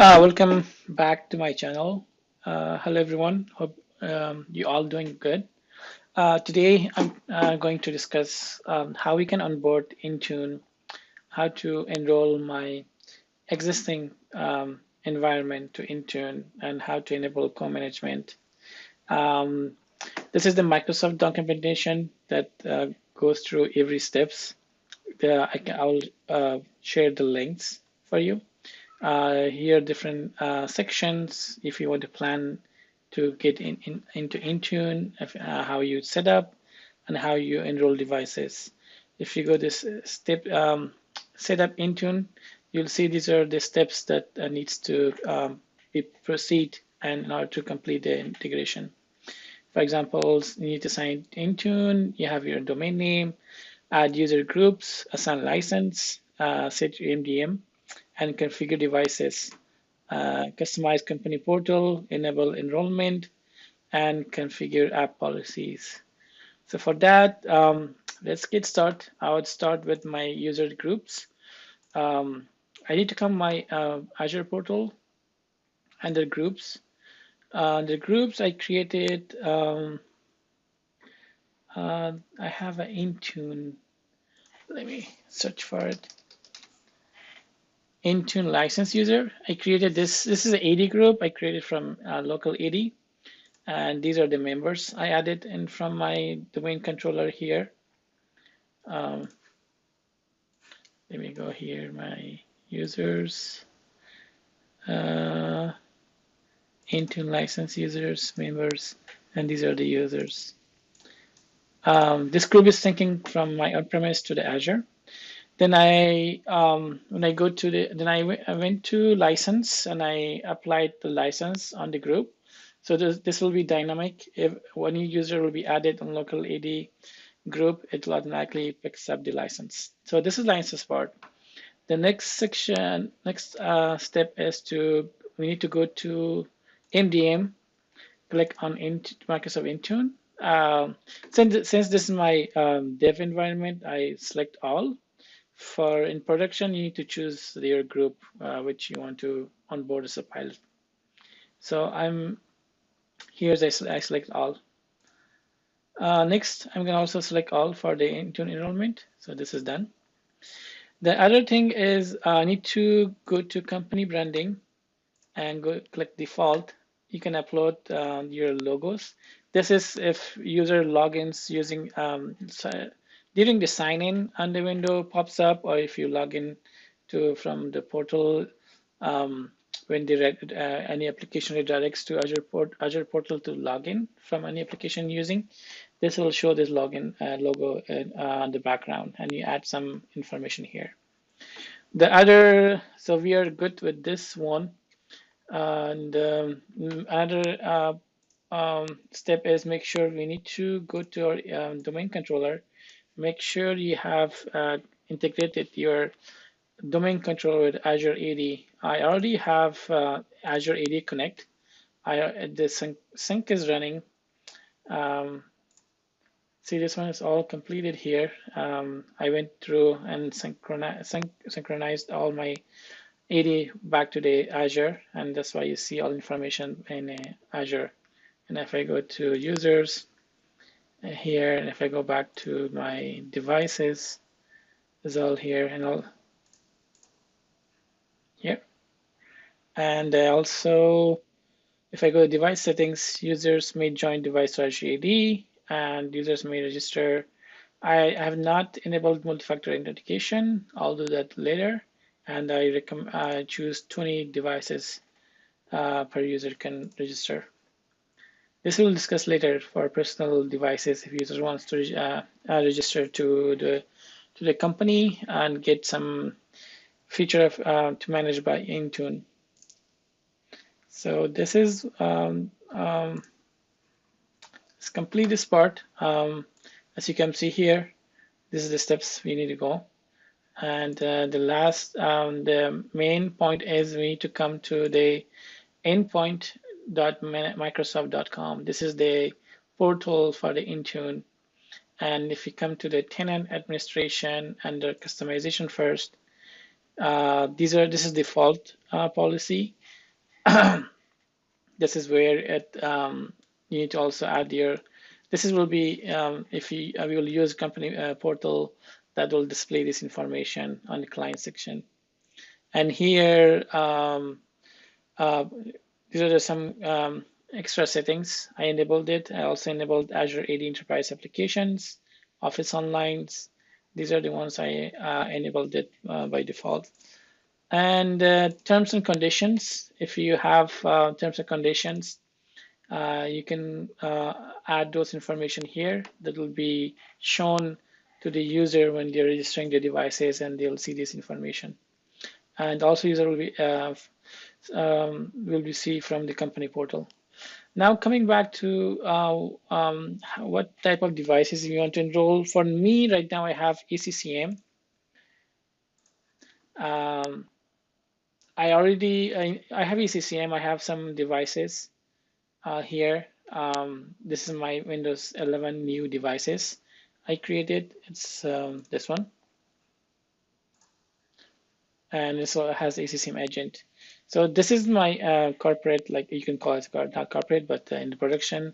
Welcome back to my channel. Hello everyone, hope you all doing good. Today I'm going to discuss how we can onboard Intune, how to enroll my existing environment to Intune, and how to enable co-management. Um, this is the Microsoft documentation that goes through every steps. I'll share the links for you. Here are different sections if you want to plan to get into Intune, how you set up and how you enroll devices. If you go this step, set up Intune, you'll see these are the steps that needs to be proceed and in order to complete the integration. For example, you need to sign Intune, you have your domain name, add user groups, assign license, set your MDM, and configure devices, customize company portal, enable enrollment, and configure app policies. So for that, let's get started. I would start with my user groups. I need to come my Azure portal under groups. The groups I created, I have an Intune. Let me search for it. Intune license user. I created this. This is an AD group I created from local AD. And these are the members I added in from my domain controller here. Let me go here, my users, Intune license users, members, and these are the users. This group is syncing from my on-premise to the Azure. Then when I go to I went to license and I applied the license on the group. So this will be dynamic. If one new user will be added on local AD group, it will automatically picks up the license. So this is license part. The next section, next step is we need to go to MDM, click on Microsoft Intune. Since this is my dev environment, I select all. For in production, you need to choose your group which you want to onboard as a pilot. So I select all. Next, I'm going to also select all for the Intune enrollment. So this is done. The other thing is I need to go to company branding and go click default. You can upload your logos. This is if user logins using during the sign in on the window pops up, or if you log in from the portal when any application redirects to Azure portal to log in from any application using, this will show this login logo on the background, and you add some information here. So we are good with this one. And another step is make sure we need to go to our domain controller. Make sure you have integrated your domain controller with Azure AD. I already have Azure AD Connect. The sync is running. See, this one is all completed here. I went through and synchronized all my AD back to the Azure, and that's why you see all information in Azure. And if I go to users here, and if I go back to my devices, it's all here and all here. And also, if I go to device settings, users may join device to Azure AD, and users may register. I have not enabled multi-factor authentication. I'll do that later. And I choose 20 devices per user can register. This we'll discuss later for personal devices if user wants to register to the company and get some feature to manage by Intune. So this is let's complete this part. As you can see here, this is the steps we need to go. And the main point is we need to come to the endpoint.microsoft.com. This is the portal for the Intune. And if you come to the tenant administration under customization first, this is default policy. This is where you need to also add your, this is will be, if you we will use company portal that will display this information on the client section. And here, these are some extra settings. I enabled it. I also enabled Azure AD Enterprise applications, Office Online. These are the ones I enabled it by default. And terms and conditions. If you have terms and conditions, you can add those information here that will be shown to the user when they're registering the devices, and they'll see this information. And also user will be see from the company portal. Now coming back to what type of devices you want to enroll. For me right now, I have ECCM. I have ECCM. I have some devices here. This is my Windows 11 new devices I created. It's this one. And it also has ECCM agent. So this is my corporate, like you can call it not corporate, but in the production,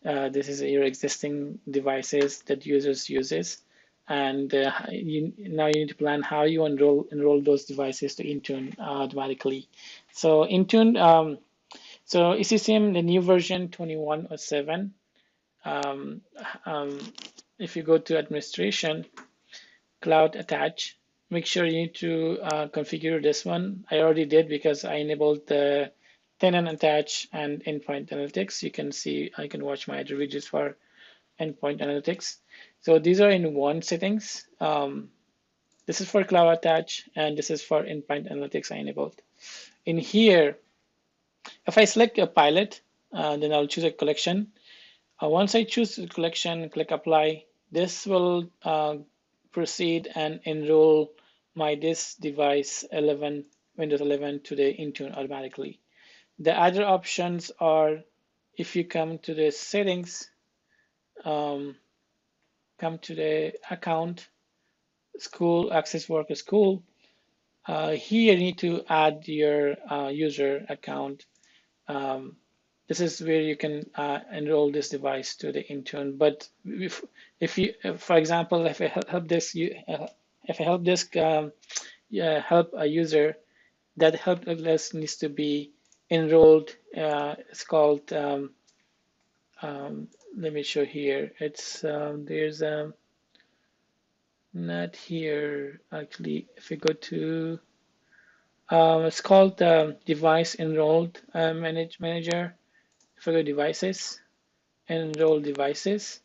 this is your existing devices that users uses. And now you need to plan how you enroll those devices to Intune automatically. So Intune, so ECCM, the new version 2107. If you go to administration, cloud attach, make sure you need to configure this one. I already did because I enabled the tenant attach and endpoint analytics. You can see, I can watch my other widgets for endpoint analytics. So these are in one settings. This is for cloud attach, and this is for endpoint analytics I enabled. In here, if I select a pilot, then I'll choose a collection. Once I choose the collection, click apply, this will proceed and enroll this device 11, Windows 11 to the Intune automatically. The other options are, if you come to the settings, come to the account, school, access worker school, here you need to add your user account. This is where you can enroll this device to the Intune. But if you, for example, if I help desk help a user, that help desk needs to be enrolled. It's called. Let me show here. It's there's not here actually. If we go to, it's called device enrolled manager. If I go devices, enroll devices,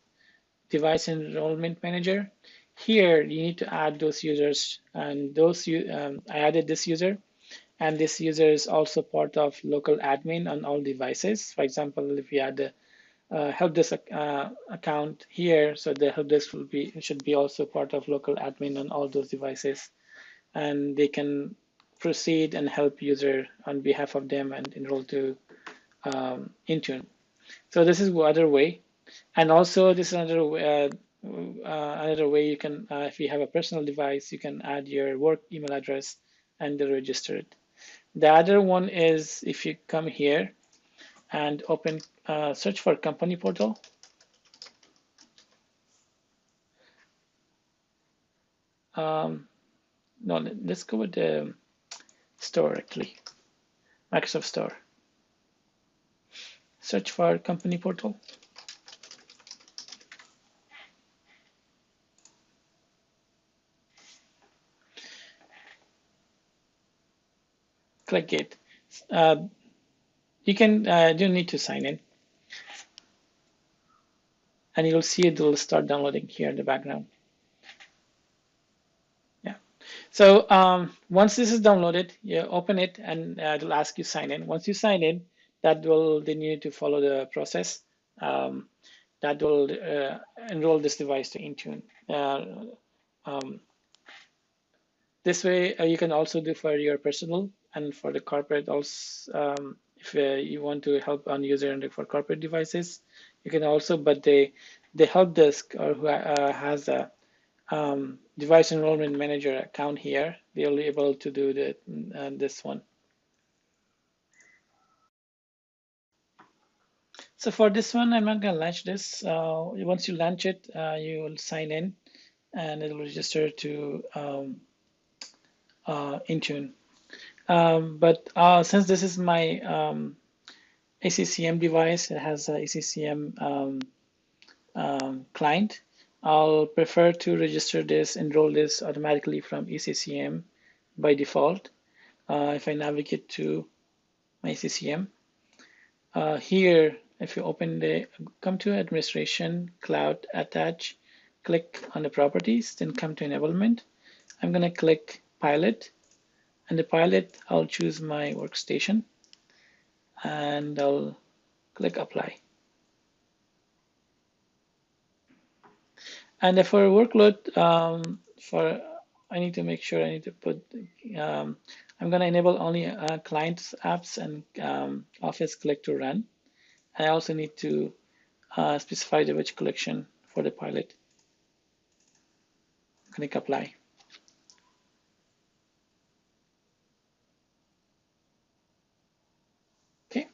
device enrollment manager. Here you need to add those users, and those I added this user, and this user is also part of local admin on all devices. For example, if you add the help desk account here, so the help desk should be also part of local admin on all those devices, and they can proceed and help user on behalf of them and enroll to Intune. So this is another way, and also this is another way you can, if you have a personal device, you can add your work email address and register it. The other one is if you come here and open, search for company portal. No, let's go with the store actually, Microsoft Store. Search for company portal. Click it. You can don't need to sign in, and you'll see it will start downloading here in the background. Yeah. So once this is downloaded, you open it, and it'll ask you sign in. Once you sign in, then you need to follow the process. That will enroll this device to Intune. This way, you can also do for your personal and for the corporate also. If you want to help on user and for corporate devices, you can also. But the help desk or who has a device enrollment manager account here, they'll be able to do this one. So for this one, I'm not going to launch this. Once you launch it, you will sign in and it will register to Intune. But since this is my ACCM device, it has a ACCM client, I'll prefer to register this, enroll this automatically from ECCM by default. If I navigate to my ECCM, here, if you come to administration, cloud, attach, click on the properties, then come to enablement. I'm going to click pilot, and the pilot, I'll choose my workstation, and I'll click apply. And for workload, I need to make sure I need to put, I'm going to enable only clients apps and Office click to run. I also need to specify the which collection for the pilot. Click apply. Okay,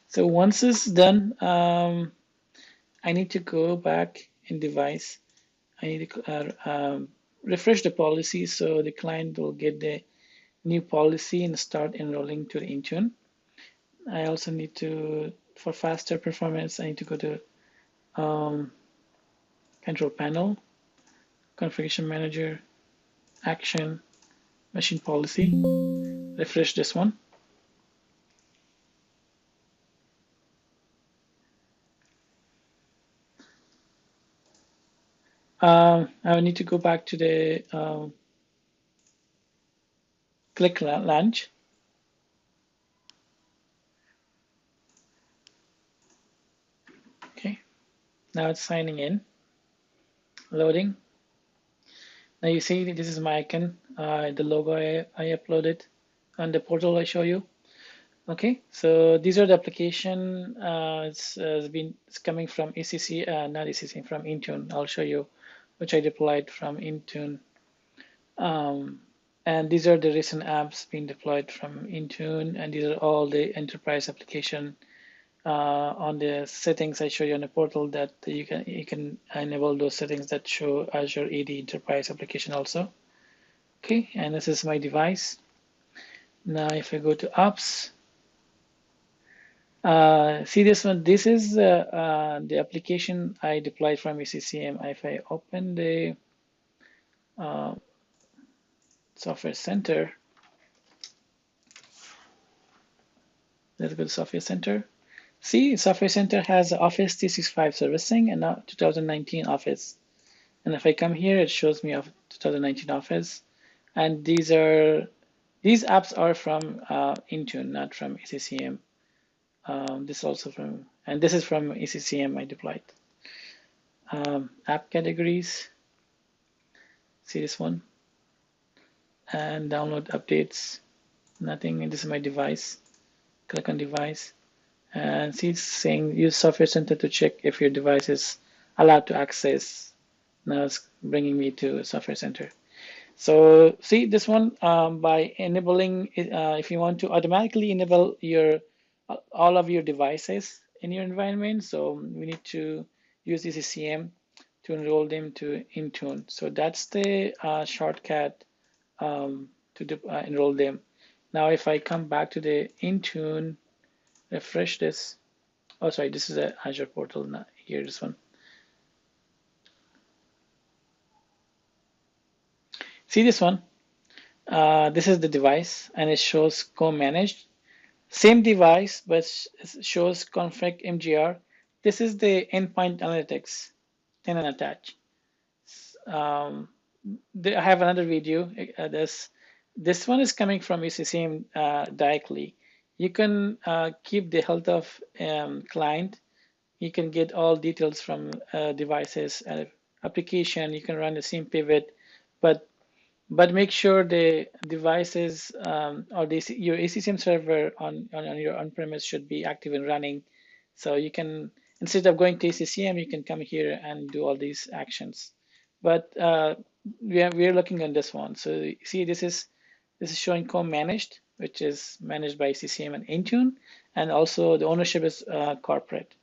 so once it's done, I need to go back in device. I need to refresh the policy so the client will get the new policy and start enrolling to the Intune. I also need to, for faster performance, I need to go to control panel, configuration manager, action, machine policy, refresh this one. I need to go back to the click launch. Okay, now it's signing in, loading. Now you see this is my icon, the logo I uploaded on the portal I show you. Okay, so these are the application. It's coming from ECC, not ECC, from Intune. I'll show you which I deployed from Intune. And these are the recent apps being deployed from Intune, and these are all the enterprise application on the settings I show you on the portal that you can enable those settings that show Azure AD Enterprise application also. Okay, and this is my device. Now if I go to apps, see this one, this is the application I deployed from ECCM. If I open the Software Center, let's go to Software Center. See, Software Center has Office 365 servicing and now 2019 Office. And if I come here, it shows me of 2019 Office. And these apps are from Intune, not from ECCM. This also from, and this is from ECCM I deployed. App categories, see this one, and download updates, nothing, and this is my device. Click on device, and see it's saying use Software Center to check if your device is allowed to access. Now it's bringing me to Software Center. So see this one, by enabling, if you want to automatically enable all of your devices in your environment, so we need to use ECCM to enroll them to Intune. So that's the shortcut to enroll them. Now if I come back to the Intune, refresh this. Oh, sorry, this is the Azure portal. Now here, this one. See this one? This is the device, and it shows co-managed. Same device, but shows config MGR. This is the endpoint analytics, and attach. I have another video. This one is coming from ECCM directly. You can keep the health of client. You can get all details from devices, application. You can run the same pivot, but make sure the devices or your ECCM server on your on-premise should be active and running. So you can, instead of going to ECCM, you can come here and do all these actions. But we are looking on this one. So see, this is showing co-managed, which is managed by ECCM and Intune, and also the ownership is corporate.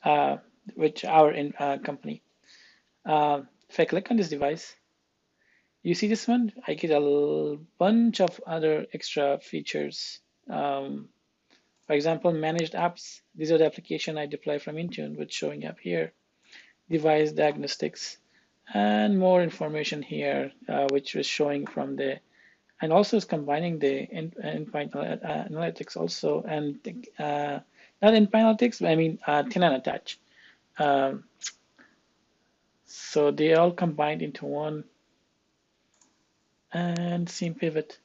uh, which our company. If I click on this device, you see this one, I get a bunch of other extra features. For example, managed apps. These are the application I deploy from Intune, which showing up here. Device diagnostics, and more information here, which was showing from the, and also is combining the endpoint analytics also, and not endpoint analytics, I mean tenant attach. So they all combined into one, and same pivot,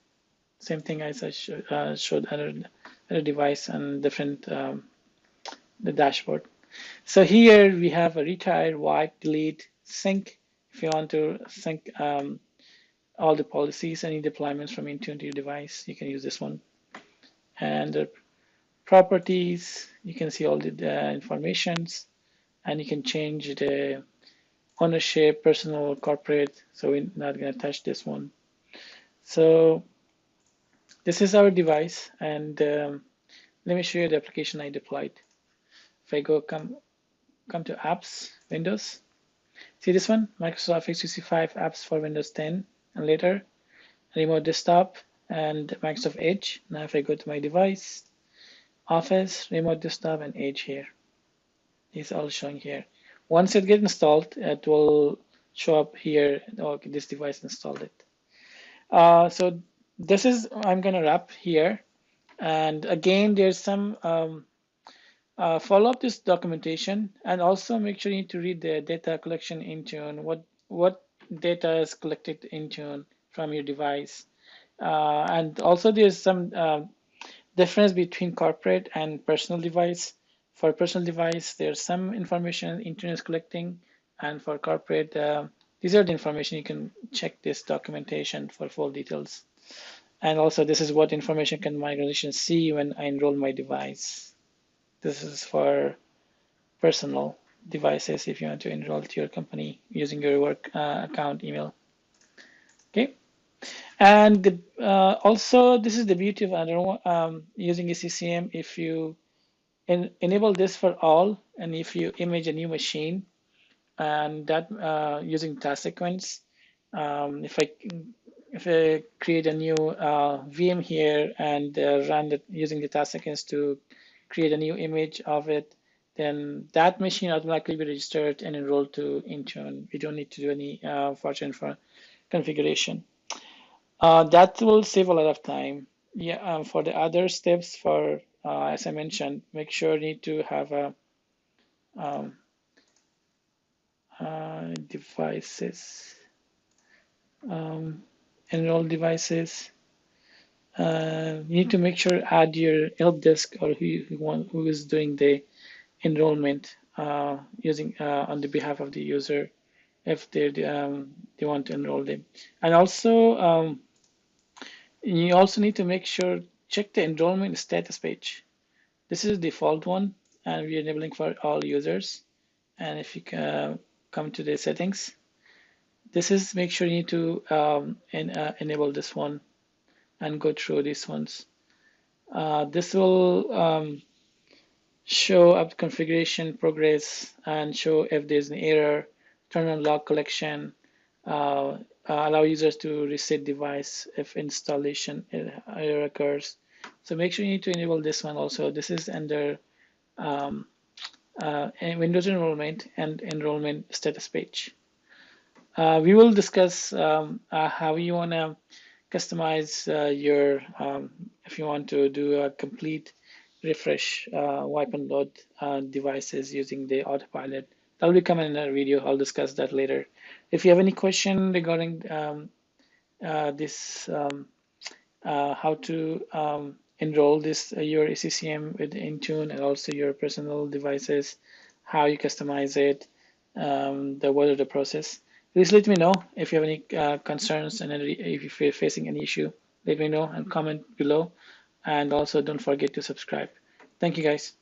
same thing as I showed other device and different the dashboard. So here we have a retire, wipe, delete, sync. If you want to sync all the policies, any deployments from Intune to your device, you can use this one. And the properties, you can see all the informations, and you can change the ownership, personal, corporate. So we're not going to touch this one. So this is our device, and let me show you the application I deployed. If I go come to apps, Windows, see this one, Microsoft 365 apps for Windows 10 and later, remote desktop and Microsoft Edge. Now if I go to my device, Office, remote desktop and Edge here. It's all showing here. Once it gets installed, it will show up here. Okay, this device installed it. So this is, I'm gonna wrap here. And again, there's some follow up this documentation, and also make sure you need to read the data collection in Intune. What data is collected in Intune from your device, and also there's some difference between corporate and personal device. For personal device, there's some information Intune is collecting, and for corporate, these are the information. You can check this documentation for full details. And also, this is what information can my organization see when I enroll my device. This is for personal devices if you want to enroll to your company using your work account email. Okay. And also, this is the beauty of using SCCM. If you enable this for all, and if you image a new machine, and that using task sequence, if I create a new VM here and run it using the task sequence to create a new image of it, then that machine automatically be registered and enrolled to Intune. We don't need to do any fortune for configuration. That will save a lot of time. Yeah, for the other steps, for as I mentioned, make sure you need to have a devices, enroll devices. You need to make sure add your help desk or who is doing the enrollment using on the behalf of the user if they want to enroll them. And also you also need to make sure check the enrollment status page. This is the default one, and we're enabling for all users. And if you come to the settings, this is make sure you need to enable this one and go through these ones. This will show up configuration progress and show if there's an error, turn on log collection, allow users to reset device if installation error occurs. So make sure you need to enable this one also. This is under Windows enrollment and enrollment status page. We will discuss how you want to customize your, if you want to do a complete refresh, wipe and load devices using the autopilot. That'll be coming in a video. I'll discuss that later. If you have any question regarding this, how to enroll this your SCCM with Intune and also your personal devices, how you customize it, what are the process. Please let me know if you have any concerns and if you're facing any issue. Let me know and comment below. And also don't forget to subscribe. Thank you guys.